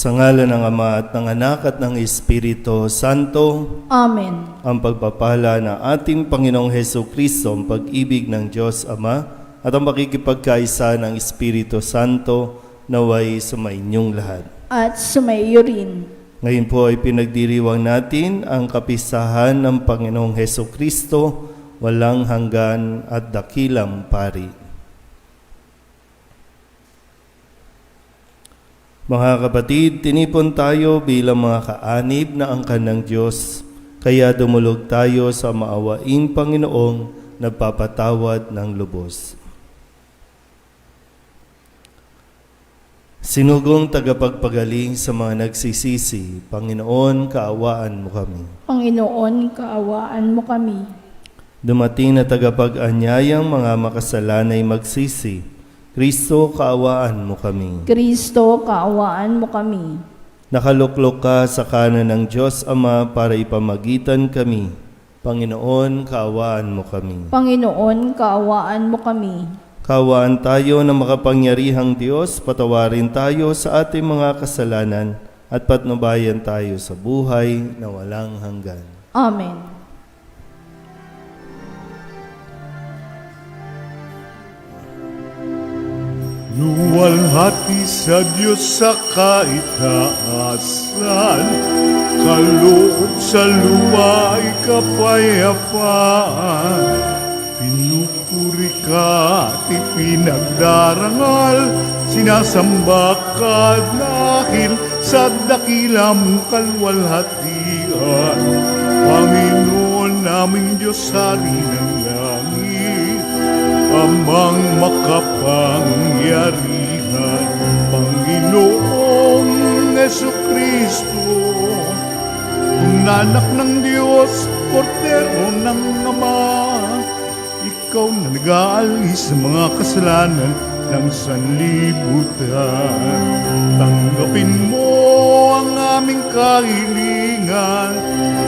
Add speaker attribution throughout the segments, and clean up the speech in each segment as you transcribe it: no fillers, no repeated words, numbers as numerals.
Speaker 1: Sa ngalan ng Ama at ng Anak at ng Espiritu Santo,
Speaker 2: Amen.
Speaker 1: ang pagpapala ng ating Panginoong Hesukristo, ang pag-ibig ng Diyos Ama, at ang makikipagkaisa ng Espiritu Santo naway sumainyong lahat.
Speaker 2: At sumaiyo rin.
Speaker 1: Ngayon po ay pinagdiriwang natin ang kapistahan ng Panginoong Hesukristo, walang hanggan at dakilang pari. Mga kapatid, tinipon tayo bilang mga kaanib na angkan ng Diyos, kaya dumulog tayo sa maawaing Panginoong nagpapatawad ng lubos. Sinugong tagapagpagaling sa mga nagsisisi, Panginoon, kaawaan mo kami.
Speaker 2: Panginoon, kaawaan mo kami.
Speaker 1: Dumating na tagapag-anyayang mga makasalanay magsisi, Kristo, kaawaan mo kami.
Speaker 2: Kristo, kaawaan mo kami.
Speaker 1: Nakaluklok ka sa kanan ng Diyos Ama para ipamagitan kami. Panginoon, kaawaan mo kami.
Speaker 2: Panginoon, kaawaan mo kami.
Speaker 1: Kaawaan tayo ng makapangyarihang Diyos, patawarin tayo sa ating mga kasalanan at patnubayan tayo sa buhay na walang hanggan.
Speaker 2: Amen.
Speaker 3: Luwalhati sa Diyos sa kaitaasan, kaloob sa lupa ay kapayapaan. Pinupuri ka at ipinagdarangal, sinasamba ka dahil sa dakila mong kalwalhatian. Panginoon naming Diyos, Hari ng langit, Amang makapangyarihan, Panginoong Hesukristo, Anak ng Diyos, Kordero ng Ama, ikaw na nag-aalis sa mga kasalanan ng sanlibutan. Tanggapin mo ang aming kahilingan,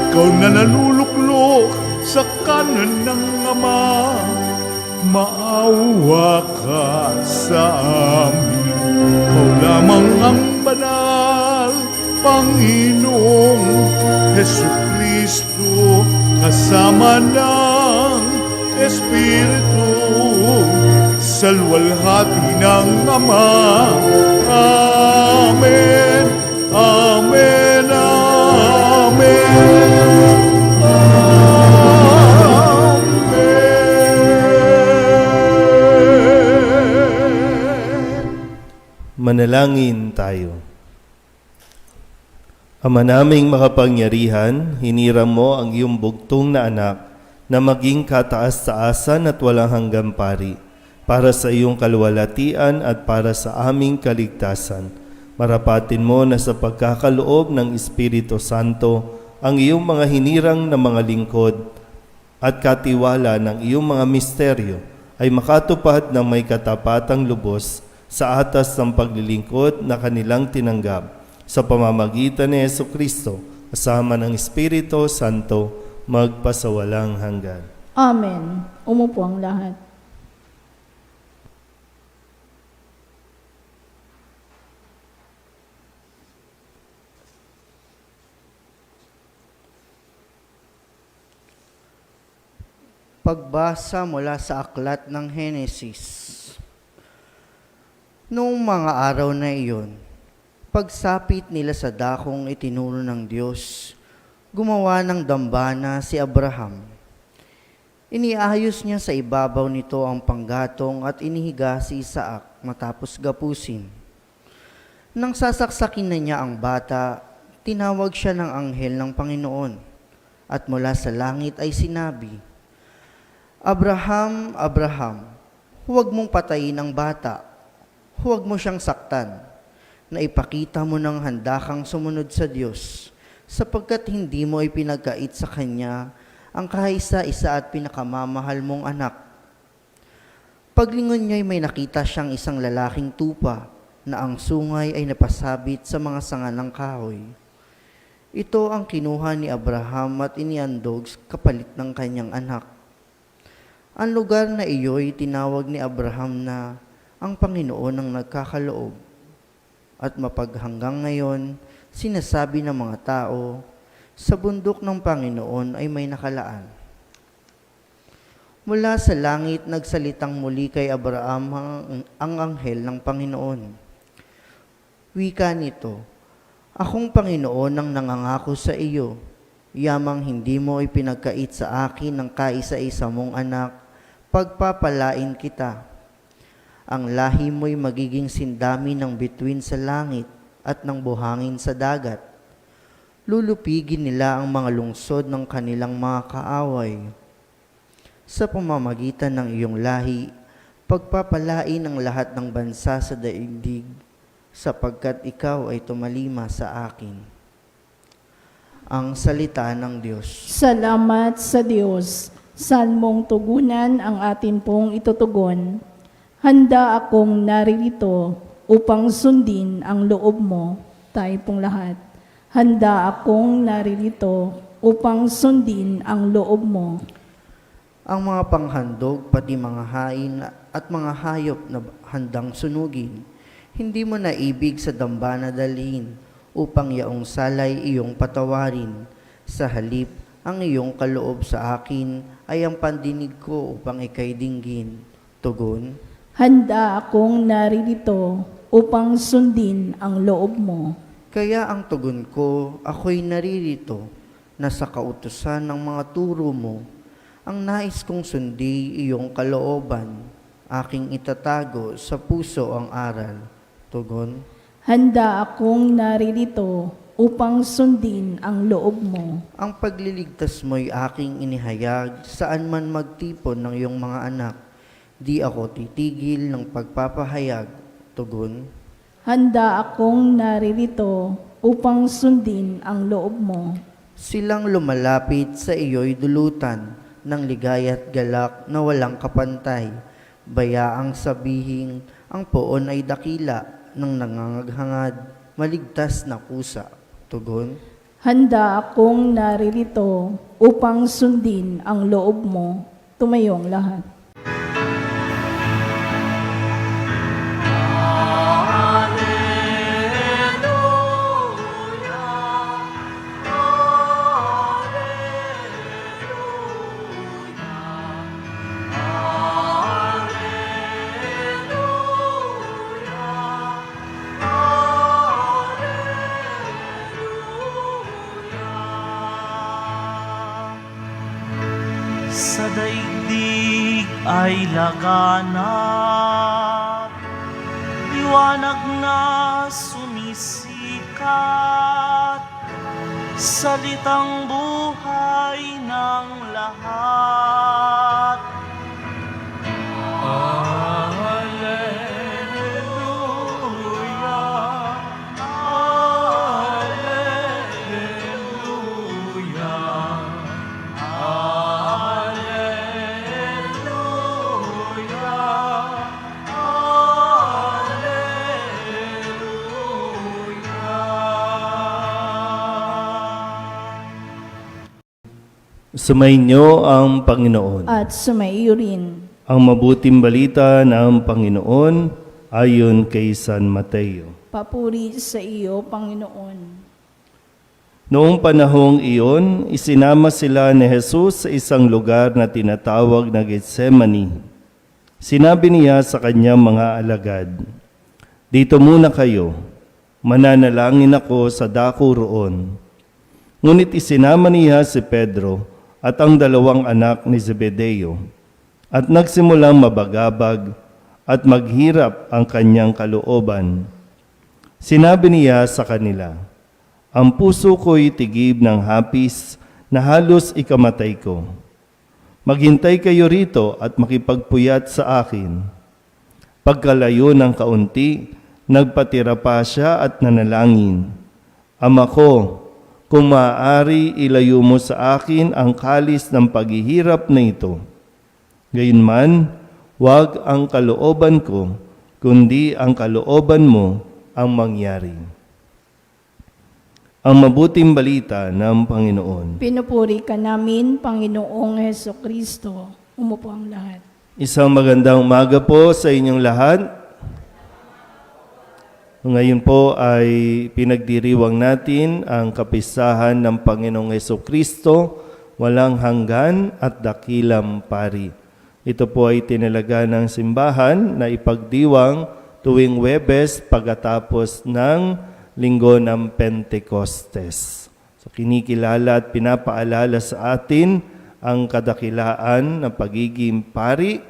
Speaker 3: ikaw na naluluklok sa kanan ng Ama. Maawa ka sa amin, ikaw lamang ang banal, Panginoong Hesukristo, kasama ng Espiritu, sa luwalhati ng Ama. Amen, Amen, Amen.
Speaker 1: Manalangin tayo. Ama naming makapangyarihan, hiniram mo ang iyong bugtong na anak na maging kataas-taasan at walang hanggang pari para sa iyong kaluwalhatian at para sa aming kaligtasan. Marapatin mo na sa pagkakaloob ng Espiritu Santo ang iyong mga hinirang na mga lingkod at katiwala ng iyong mga misteryo ay makatupad ng may katapatang lubos sa atas ng paglilingkod na kanilang tinanggap sa pamamagitan ni Hesukristo kasama ng Espiritu Santo magpasawalang hanggan.
Speaker 2: Amen. Umupo ang lahat.
Speaker 4: Pagbasa mula sa aklat ng Henesis. Noong mga araw na iyon, pagsapit nila sa dakong itinuno ng Diyos, gumawa ng dambana si Abraham. Iniayos niya sa ibabaw nito ang panggatong at inihiga si Isaac matapos gapusin. Nang sasaksakin na niya ang bata, tinawag siya ng anghel ng Panginoon at mula sa langit ay sinabi, Abraham, Abraham, huwag mong patayin ang bata. Huwag mo siyang saktan, na ipakita mo ng handa kang sumunod sa Diyos, sapagkat hindi mo ipinagkait sa Kanya ang kaisa-isa at pinakamamahal mong anak. Paglingon niya'y may nakita siyang isang lalaking tupa, na ang sungay ay napasabit sa mga sanga ng kahoy. Ito ang kinuha ni Abraham at iniandog kapalit ng kanyang anak. Ang lugar na iyo'y tinawag ni Abraham na ang Panginoon ang nagkakaloob. at mapaghanggang ngayon, sinasabi ng mga tao, sa bundok ng Panginoon ay may nakalaan. Mula sa langit, nagsalitang muli kay Abraham ang anghel ng Panginoon. Wika nito, akong Panginoon ang nangangako sa iyo, yamang hindi mo ipinagkait sa akin ng kaisa-isa mong anak, pagpapalain kita. Ang lahi mo'y magiging sindami ng bituin sa langit at ng buhangin sa dagat. Lulupigin nila ang mga lungsod ng kanilang mga kaaway. Sa pamamagitan ng iyong lahi, pagpapalain ang lahat ng bansa sa daigdig, sapagkat ikaw ay tumalima sa akin. Ang salita ng Diyos.
Speaker 2: Salamat sa Diyos. Saan mong tugunan ang atin pong itutugon? Handa akong naririto upang sundin ang loob mo, tayo pong lahat. Handa akong naririto upang sundin ang loob mo.
Speaker 4: Ang mga panghandog, pati mga hain at mga hayop na handang sunugin, hindi mo naibig sa dambana dalhin, upang yaong salay iyong patawarin. Sa halip, ang iyong kaloob sa akin ay ang pandinig ko upang ikay dinggin. Tugon,
Speaker 2: Handa akong naririto upang sundin ang loob mo.
Speaker 4: kaya ang tugon ko, ako'y naririto, na sa kautusan ng mga turo mo, ang nais kong sundi iyong kalooban, aking itatago sa puso ang aral. Tugon,
Speaker 2: Handa akong naririto upang sundin ang loob mo.
Speaker 4: ang pagliligtas mo'y aking inihayag, saan man magtipon ng iyong mga anak, di ako titigil ng pagpapahayag. Tugon,
Speaker 2: Handa akong naririto upang sundin ang loob mo.
Speaker 4: silang lumalapit sa iyo'y dulutan, ng ligaya't galak na walang kapantay. Bayaang sabihin, ang poon ay dakila, ng nangangaghangad, maligtas na pusa. Tugon,
Speaker 2: Handa akong naririto upang sundin ang loob mo. Tumayong lahat.
Speaker 5: Sa daigdig ay laganap, liwanag na sumisikat, salitang buhay ng lahat. Alleluia, Alleluia.
Speaker 1: Sumainyo ang Panginoon.
Speaker 2: At sumaiyo rin.
Speaker 1: Ang mabuting balita ng Panginoon ayon kay San Mateo.
Speaker 2: Papuri sa iyo, Panginoon.
Speaker 1: Noong panahong iyon, isinama sila ni Jesus sa isang lugar na tinatawag na Getsemani. Sinabi niya sa kanyang mga alagad, "Dito muna kayo, mananalangin ako sa dako roon." Ngunit isinama niya si Pedro at ang dalawang anak ni Zebedeo, at nagsimulang mabagabag at maghirap ang kanyang kalooban. Sinabi niya sa kanila, "Ang puso ko'y tigib ng hapis na halos ikamatay ko. Maghintay kayo rito at makipagpuyat sa akin." Pagkalayo ng kaunti, nagpatira pa siya at nanalangin, "Ama ko, kung maaari, ilayo mo sa akin ang kalis ng paghihirap na ito. Gayunman, huwag ang kalooban ko, kundi ang kalooban mo ang mangyari." Ang mabuting balita ng Panginoon.
Speaker 2: Pinupuri ka namin, Panginoong Hesukristo. Umupo ang lahat.
Speaker 1: Isang magandang umaga po sa inyong lahat. Ngayon po ay pinagdiriwang natin ang kapisahan ng Panginoong Hesukristo, walang hanggan at dakilang pari. Ito po ay tinalaga ng simbahan na ipagdiwang tuwing Huwebes pagkatapos ng linggo ng Pentecostes. So kinikilala at pinapaalala sa atin ang kadakilaan ng pagiging pari,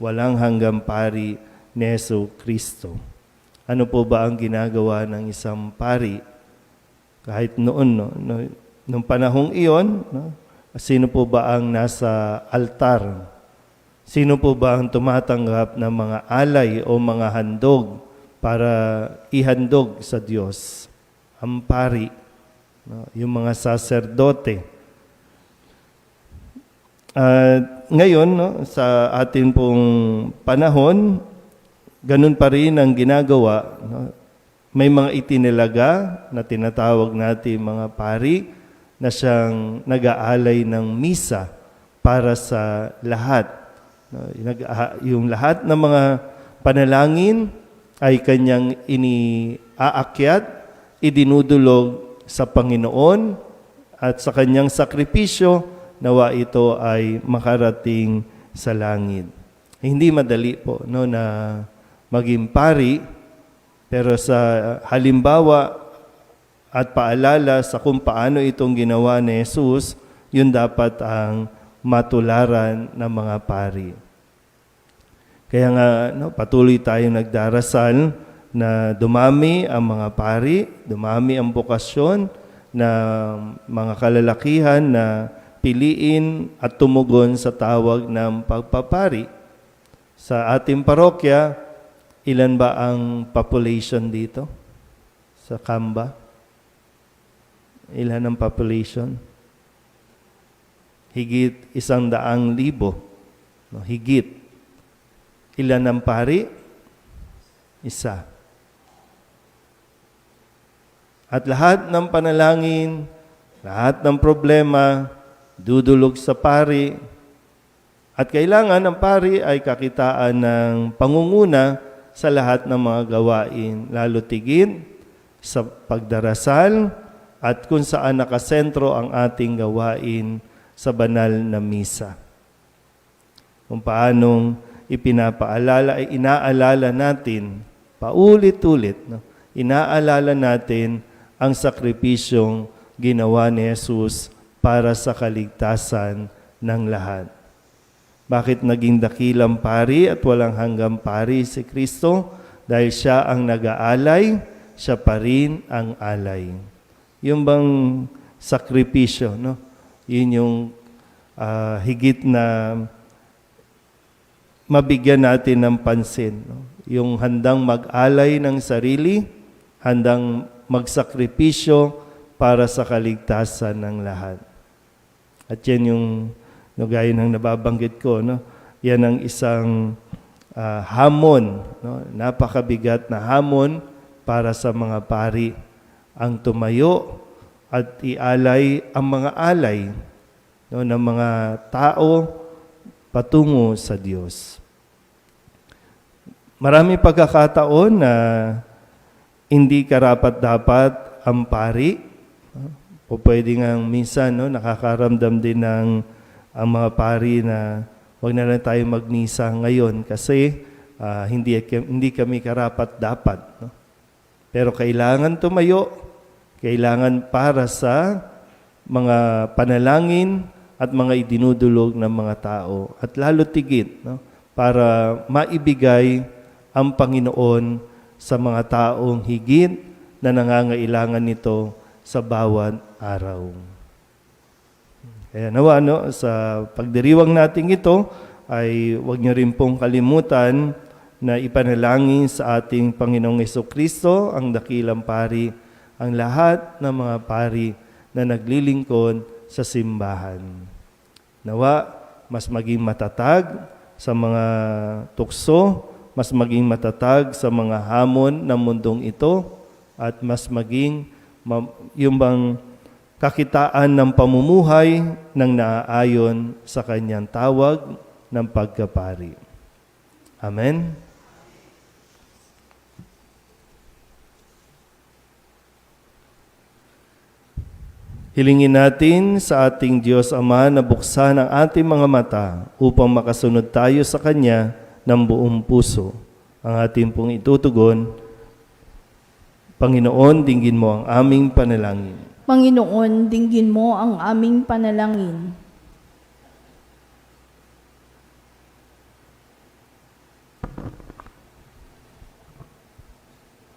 Speaker 1: walang hanggang pari ni Hesukristo. Ano po ba ang ginagawa ng isang pari? Kahit noon, nung panahong iyon, sino po ba ang nasa altar? Sino po ba ang tumatanggap ng mga alay o mga handog para ihandog sa Diyos? Ang pari, yung mga saserdote. Ngayon, sa atin pong panahon, ganun pa rin ang ginagawa. May mga itinilaga na tinatawag natin mga pari na siyang nag-aalay ng misa para sa lahat. Yung lahat ng mga panalangin ay kanyang iniaakyat, idinudulog sa Panginoon at sa kanyang sakripisyo, nawa ito ay makarating sa langit. Hindi madali po na maging pari, pero sa halimbawa at paalala sa kung paano itong ginawa ni Jesus, yun dapat ang matularan ng mga pari. Kaya nga patuloy tayong nagdarasal na dumami ang mga pari, dumami ang bokasyon na mga kalalakihan na piliin at tumugon sa tawag ng pagpapari. Sa ating parokya, ilan ba ang population dito? Sa Kamba? Ilan ang population? Higit 100,000. Higit. Ilan ang pari? Isa. At lahat ng panalangin, lahat ng problema, dudulog sa pari. At kailangan ang pari ay kakitaan ng pangunguna sa lahat ng mga gawain, lalo tigit sa pagdarasal at kung saan nakasentro ang ating gawain sa banal na misa. Kung paanong ipinapaalala ay inaalala natin, paulit-ulit, inaalala natin ang sakripisyong ginawa ni Jesus para sa kaligtasan ng lahat. Bakit naging dakilang pari at walang hanggang pari si Kristo? Dahil siya ang nag-aalay, siya pa rin ang alay. Yung bang sakripisyo, yun yung higit na mabigyan natin ng pansin. Yung handang mag-alay ng sarili, handang magsakripisyo para sa kaligtasan ng lahat. At yan yung gaya ng nababanggit ko, yan ang isang hamon, napakabigat na hamon para sa mga pari ang tumayo at ialay ang mga alay ng mga tao patungo sa Diyos. Marami pagkakataon na hindi karapat-dapat ang pari, o pwede nga minsan nakakaramdam din ng ang mga pari na huwag na lang tayo magmisa ngayon kasi hindi kami karapat-dapat. Pero kailangan tumayo, kailangan para sa mga panalangin at mga idinudulog ng mga tao. At lalo tigit para maibigay ang Panginoon sa mga taong higit na nangangailangan nito sa bawat araw. Kaya nawa, sa pagdiriwang natin ito, ay huwag niyo rin pong kalimutan na ipanalangin sa ating Panginoong Hesukristo, ang dakilang pari, ang lahat ng mga pari na naglilingkod sa simbahan. Nawa, mas maging matatag sa mga tukso, mas maging matatag sa mga hamon ng mundong ito, at mas maging yung bang kakitaan ng pamumuhay ng naaayon sa kanyang tawag ng pagkapari. Amen. Hilingin natin sa ating Diyos Ama na buksan ang ating mga mata upang makasunod tayo sa Kanya ng buong puso. Ang ating pong itutugon, Panginoon, dinggin mo ang aming panalangin.
Speaker 2: Panginoon, dinggin mo ang aming panalangin.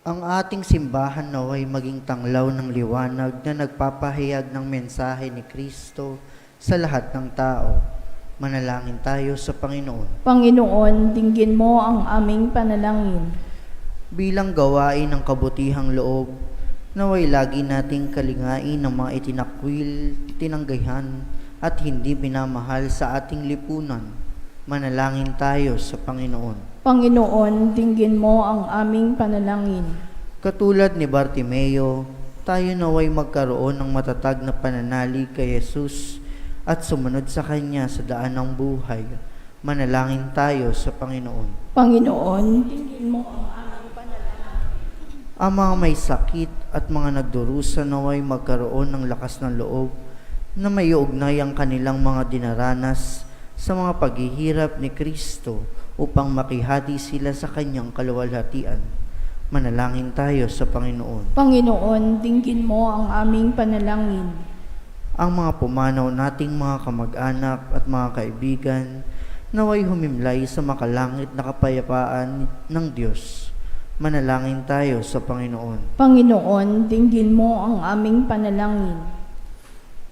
Speaker 4: Ang ating simbahan naway maging tanglaw ng liwanag na nagpapahayag ng mensahe ni Kristo sa lahat ng tao. Manalangin tayo sa Panginoon.
Speaker 2: Panginoon, dinggin mo ang aming panalangin.
Speaker 4: Bilang gawain ng kabutihang loob, naway lagi nating kalingain ng mga itinakwil, tinanggihan, at hindi minamahal sa ating lipunan. Manalangin tayo sa Panginoon.
Speaker 2: Panginoon, dinggin mo ang aming panalangin.
Speaker 4: Katulad ni Bartimeo, tayo naway magkaroon ng matatag na pananalig kay Jesus at sumunod sa Kanya sa daan ng buhay. Manalangin tayo sa Panginoon.
Speaker 2: Panginoon, dinggin mo ang aming panalangin.
Speaker 4: Ang mga may sakit at mga nagdurusa naway magkaroon ng lakas ng loob na may ugnay ang kanilang mga dinaranas sa mga paghihirap ni Kristo upang makihati sila sa Kanyang kaluwalhatian. Manalangin tayo sa Panginoon.
Speaker 2: Panginoon, dinggin mo ang aming panalangin.
Speaker 4: Ang mga pumanaw nating mga kamag-anak at mga kaibigan naway humimlay sa makalangit na kapayapaan ng Diyos. Manalangin tayo sa Panginoon.
Speaker 2: Panginoon, dinggin mo ang aming panalangin.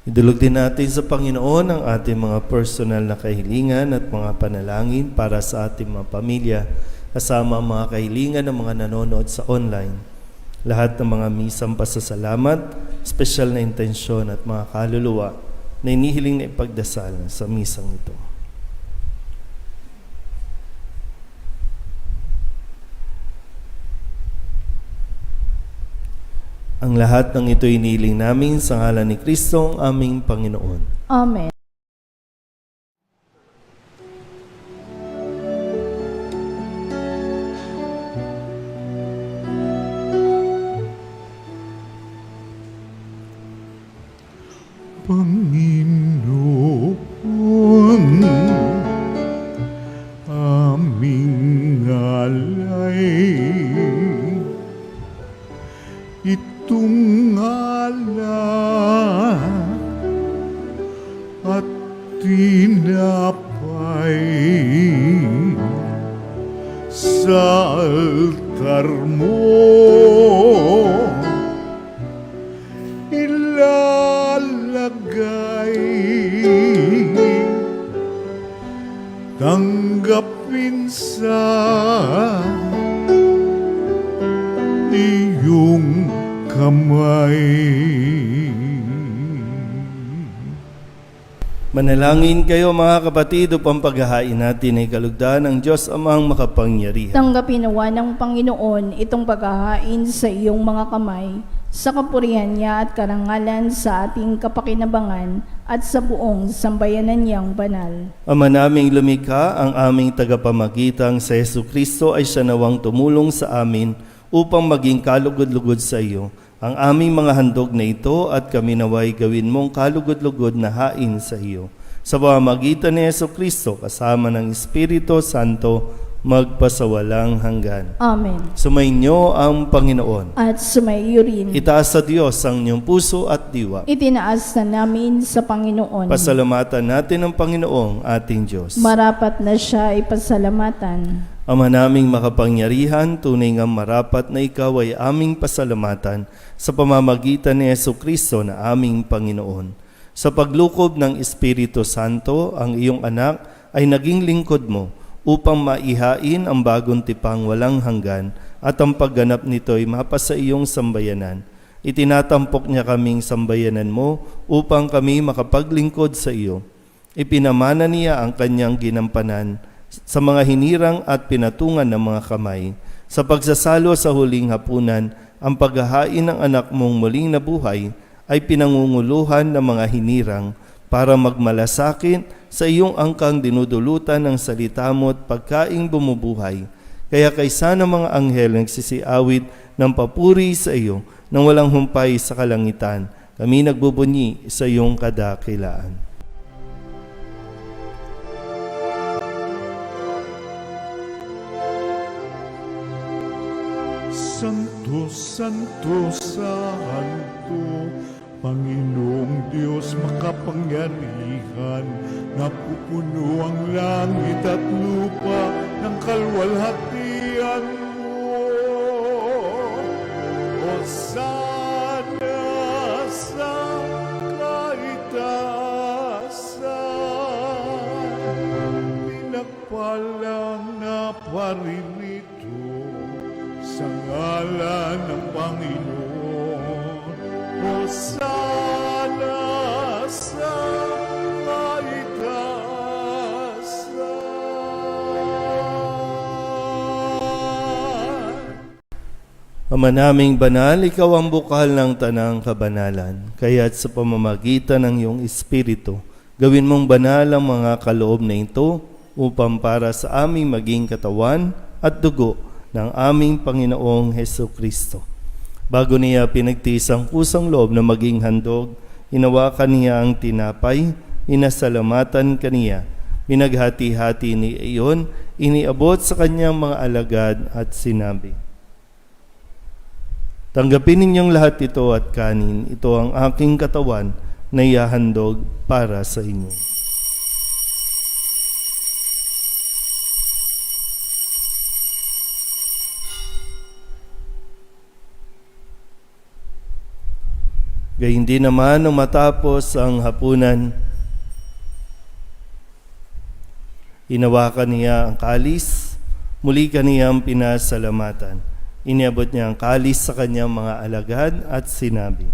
Speaker 1: Idulog din natin sa Panginoon ang ating mga personal na kahilingan at mga panalangin para sa ating mga pamilya, kasama ang mga kahilingan ng mga nanonood sa online. Lahat ng mga misang pasasalamat, espesyal na intensyon at mga kaluluwa na inihiling na ipagdasal sa misang ito. Ang lahat ng ito inihiling namin sa ngalan ni Kristo, ang aming Panginoon.
Speaker 2: Amen.
Speaker 3: Panginoon, aming alay, itong alak at tinapay sa altar mo ilalagay. Tanggapin sa iyong kamay.
Speaker 1: Manalangin kayo mga kapatid upang paghahain natin ay kalugdan ng Diyos Amang makapangyarihan.
Speaker 2: Tanggapin nawa ng Panginoon itong paghahain sa iyong mga kamay, sa kapurihan niya at karangalan sa ating kapakinabangan at sa buong sambayanan niyang banal.
Speaker 1: Ama naming lumikha, ang aming tagapamagitang sa Jesucristo ay siya nawang tumulong sa amin upang maging kalugod-lugod sa iyo. Ang aming mga handog na ito at kami naway gawin mong kalugod-lugod na hain sa iyo. Sa pamamagitan ni Jesucristo kasama ng Espiritu Santo, magpasawalang hanggan.
Speaker 2: Amen.
Speaker 1: Sumainyo ang Panginoon.
Speaker 2: At sumaiyo rin.
Speaker 1: Itaas sa Diyos ang inyong puso at diwa.
Speaker 2: Itinaas na namin sa Panginoon.
Speaker 1: Pasalamatan natin ang Panginoong ating Diyos.
Speaker 2: Marapat na siya ay pasalamatan.
Speaker 1: Ama naming makapangyarihan, tunay nga marapat na ikaw ay aming pasalamatan sa pamamagitan ni Jesucristo na aming Panginoon. Sa paglukob ng Espiritu Santo, ang iyong anak ay naging lingkod mo upang maihain ang bagong tipang walang hanggan at ang pagganap nito ay mapasa iyong sambayanan. Itinatampok niya kaming sambayanan mo upang kami makapaglingkod sa iyo. Ipinamana niya ang kanyang ginampanan sa mga hinirang at pinatungan ng mga kamay. Sa pagsasalo sa huling hapunan, ang paghahain ng anak mong muling nabuhay ay pinangunguluhan ng mga hinirang para magmalasakit sa iyong angkang dinudulutan ng salita mo at pagkaing bumubuhay. Kaya kaysa ng mga anghel nagsisiawit ng papuri sa iyo nang walang humpay sa kalangitan, Kami nagbubunyi sa iyong kadakilaan.
Speaker 3: Santo, Santo, Santo, Panginoong Diyos makapangyarihan, napupuno ang langit at lupa ng kalwalhatian mo. Hosana sa kaitaasan, pinagpalang na paririto sa ngalan ng Panginoon. Hosana sa kaitaasan.
Speaker 1: Ama naming banal, ikaw ang bukal ng tanang kabanalan. Kaya't sa pamamagitan ng iyong Espiritu, gawin mong banal ang mga kaloob na ito upang para sa aming maging katawan at dugo ng aming Panginoong Hesukristo. Bago niya pinagtiis ang kusang loob na maging handog, hinawakan niya ang tinapay, minasalamatan kaniya, pinaghati-hati ni iyon, iniabot sa kanyang mga alagad at sinabi, "Tanggapin ninyong lahat ito at kanin, ito ang aking katawan na ihahandog para sa inyo." Gayun din naman nung matapos ang hapunan, hinawakan niya ang kalis, muli kaniyang pinasalamatan. Iniabot niya ang kalis sa kanyang mga alagad at sinabi,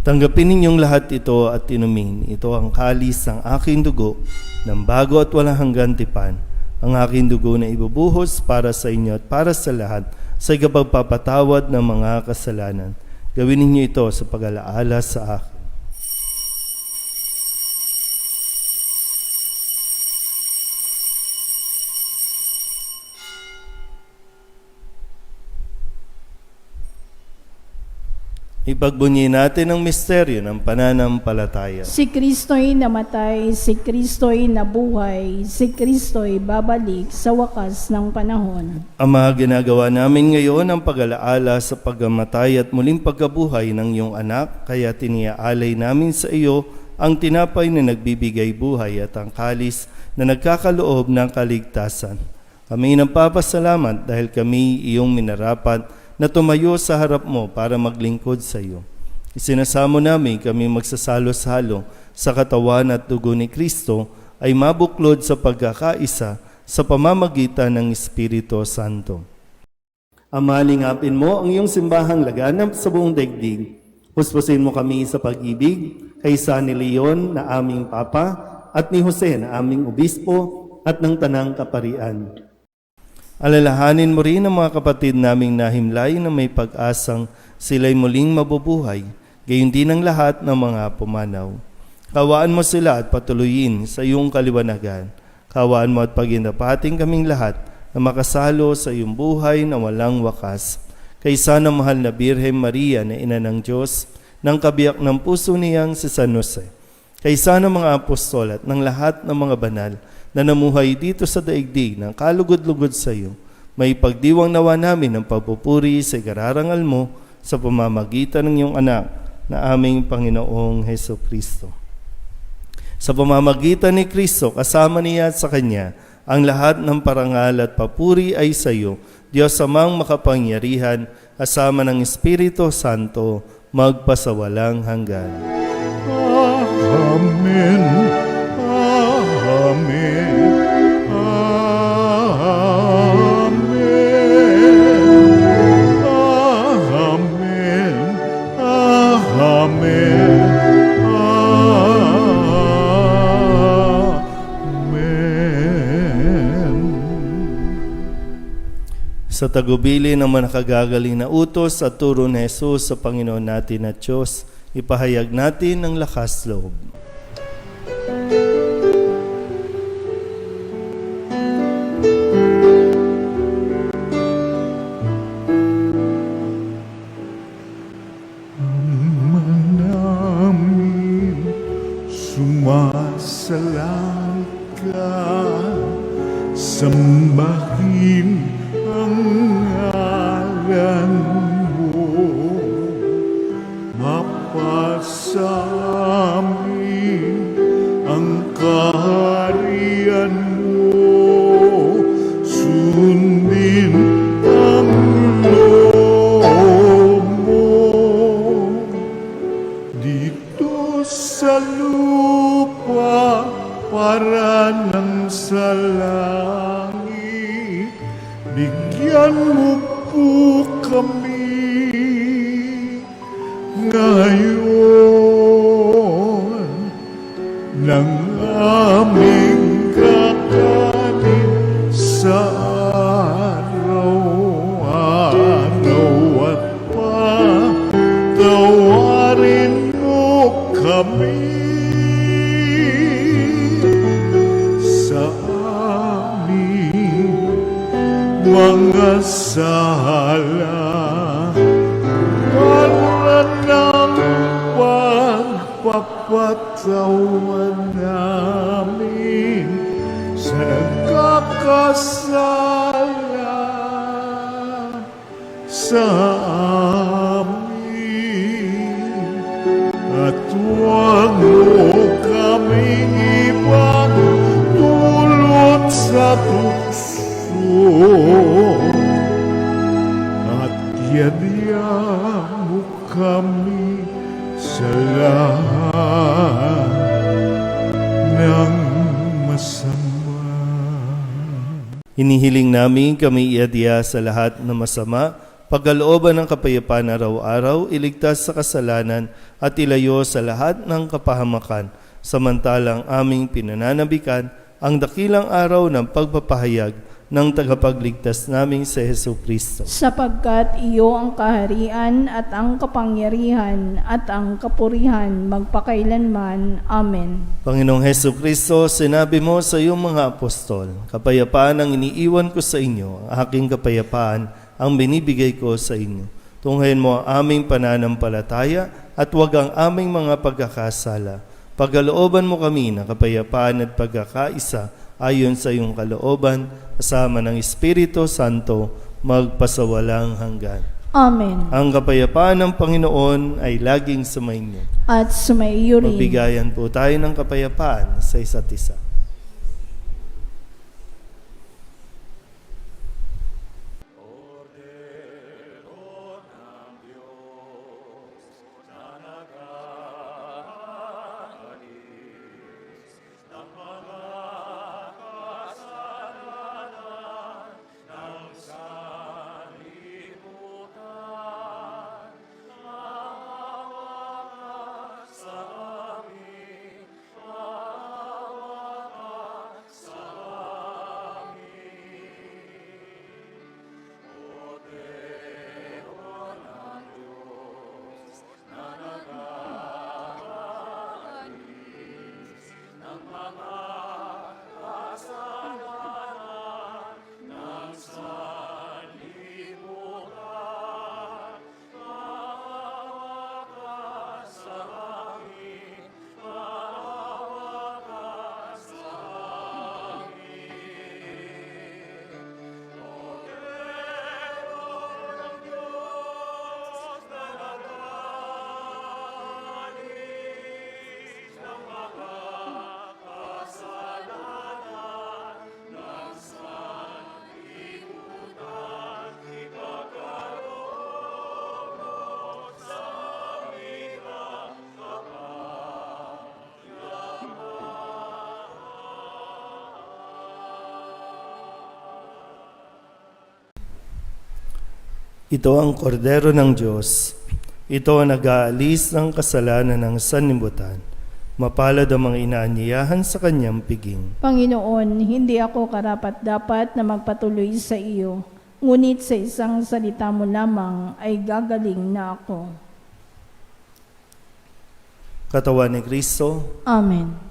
Speaker 1: "Tanggapin ninyong lahat ito at inumin. Ito ang kalis ng aking dugo, ng bago at walang hanggang tipan. Ang aking dugo na ibubuhos para sa inyo at para sa lahat sa ikapagpapatawad ng mga kasalanan. Gawin ninyo ito sa pag-alaala sa akin." Ipagbunyi natin ang misteryo ng pananampalataya.
Speaker 2: Si Kristo'y namatay, si Kristo'y nabuhay, si Kristo'y babalik sa wakas ng panahon.
Speaker 1: Ama, ginagawa namin ngayon ang pag-alaala sa pagkamatay at muling pagkabuhay ng iyong anak, kaya tiniaalay namin sa iyo ang tinapay na nagbibigay buhay at ang kalis na nagkakaloob ng kaligtasan. Kami nagpapasalamat dahil kami iyong minarapat na tumayo sa harap mo para maglingkod sa iyo. Isinasamo namin kami magsasalo-salo sa katawan at dugo ni Kristo ay mabuklod sa pagkakaisa sa pamamagitan ng Espiritu Santo. Ama, lingapin mo ang iyong simbahang laganap sa buong daigdig. Puspusin mo kami sa pag-ibig kaysa ni Leon na aming Papa at ni Jose na aming Obispo at ng Tanang Kaparian. Alalahanin mo rin ang mga kapatid naming nahimlay na may pag-asang sila'y muling mabubuhay, gayon din ang lahat ng mga pumanaw. Kawaan mo sila at patuloyin sa iyong kaliwanagan. Kawaan mo at paginapating kaming lahat na makasalo sa iyong buhay na walang wakas. Kaysa ng mahal na Birhen Maria na Ina ng Diyos, ng kabiyak ng puso niyang si San Jose. Kaysa ng mga apostol at ng lahat ng mga banal na namuhay dito sa daigdig ng kalugod-lugod sa iyo, may pagdiwang nawa namin ng pagpupuri sa ikararangal mo sa pamamagitan ng iyong anak na aming Panginoong Hesukristo. Sa pamamagitan ni Kristo, kasama niya at sa Kanya, ang lahat ng parangal at papuri ay sa iyo, Diyos Amang makapangyarihan, kasama ng Espiritu Santo, magpasawalang hanggan.
Speaker 3: Amen. Amen.
Speaker 1: Sa tagubili ng manakagagaling na utos at turo ni Jesus sa Panginoon natin at Diyos, ipahayag natin ang lakas loob.
Speaker 3: nasa langit ka, sambahin ang ngalan mo. Mapasamin ang kaharian mo, sundin ang loob mo. Dito sa lupa para nang sa langit, bigyan mo po kami ngayon ng aming kakanin sa araw-araw at patawarin mo kami sa aming mga sala. Para ng pagpapatawan namin sa nagkakasala sa amin. At huwag mo kaming ipagdulot sa tukso, at yadya mo kami sa lahat ng masama.
Speaker 1: Hinihiling namin kami iadya sa lahat ng masama, pagkalooban ng kapayapaan araw-araw, iligtas sa kasalanan at ilayo sa lahat ng kapahamakan, samantalang aming pinananabikan ang dakilang araw ng pagpapahayag ng tagapagligtas naming si Hesu Kristo.
Speaker 2: Sapagkat iyo ang kaharian at ang kapangyarihan at ang kapurihan magpakailanman. Amen.
Speaker 1: Panginoong Hesu Kristo, sinabi mo sa iyong mga apostol, kapayapaan ang iniiwan ko sa inyo, ang aking kapayapaan ang binibigay ko sa inyo. Tunghayin mo ang aming pananampalataya at huwag ang aming mga pagkakasala. Pagkalooban mo kami ng kapayapaan at pagkakaisa ayon sa iyong kalooban, kasama ng Espiritu Santo, magpasawalang hanggan.
Speaker 2: Amen.
Speaker 1: Ang kapayapaan ng Panginoon ay laging sumainyo.
Speaker 2: At sumaiyo rin.
Speaker 1: Mabigayan po tayo ng kapayapaan sa isa't isa. Ito ang kordero ng Diyos. Ito ang nag-aalis ng kasalanan ng sanlibutan. Mapalad ang mga inaanyayahan sa kanyang piging.
Speaker 2: Panginoon, hindi ako karapat-dapat na magpatuloy sa iyo, ngunit sa isang salita mo lamang ay gagaling na ako.
Speaker 1: Katawan ni Kristo,
Speaker 2: Amen.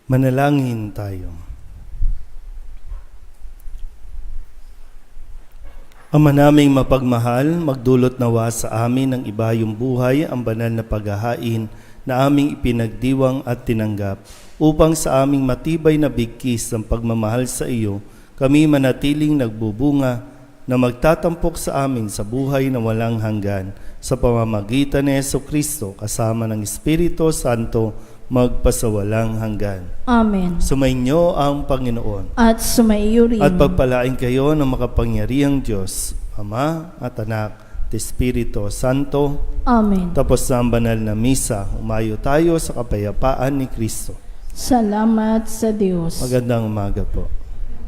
Speaker 1: Manalangin tayo. Ama naming mapagmahal, magdulot nawa sa amin ng ibayong buhay ang banal na paghahain na aming ipinagdiwang at tinanggap, upang sa aming matibay na bigkis ng pagmamahal sa iyo, kami manatiling nagbubunga na magtatampok sa amin sa buhay na walang hanggan, sa pamamagitan ni Jesucristo kasama ng Espiritu Santo, magpasawalang hanggan.
Speaker 2: Amen.
Speaker 1: Sumainyo ang Panginoon.
Speaker 2: At sumaiyo rin.
Speaker 1: At pagpalain kayo ng makapangyarihang Diyos, Ama at Anak at Espiritu Santo.
Speaker 2: Amen.
Speaker 1: Tapos na ang banal na misa, umayo tayo sa kapayapaan ni Kristo.
Speaker 2: Salamat sa Diyos.
Speaker 1: Magandang umaga po.